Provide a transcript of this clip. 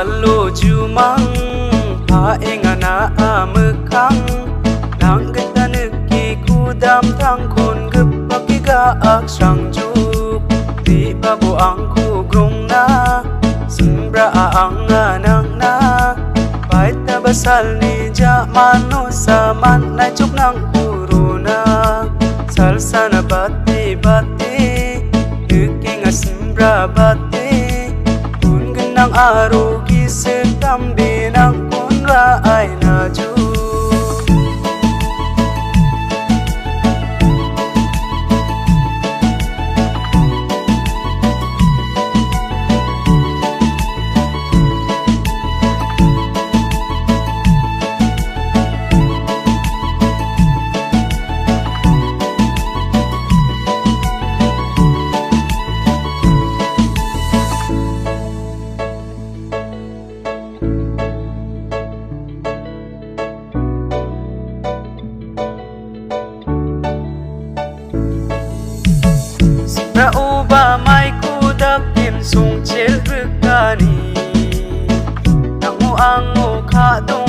Saluju mang paengana amekang nang getaneki kudam thang khon gep pakiga ak sangjuk di babu angku grongna sembra anga nang na paita basal ni ja manusa man na chuk nang kuruna salsana bati bati keking sembra bati nang arugi sedam binang kunra aina ju Uba mai kudak kim sung chel rukani nangu angu kha do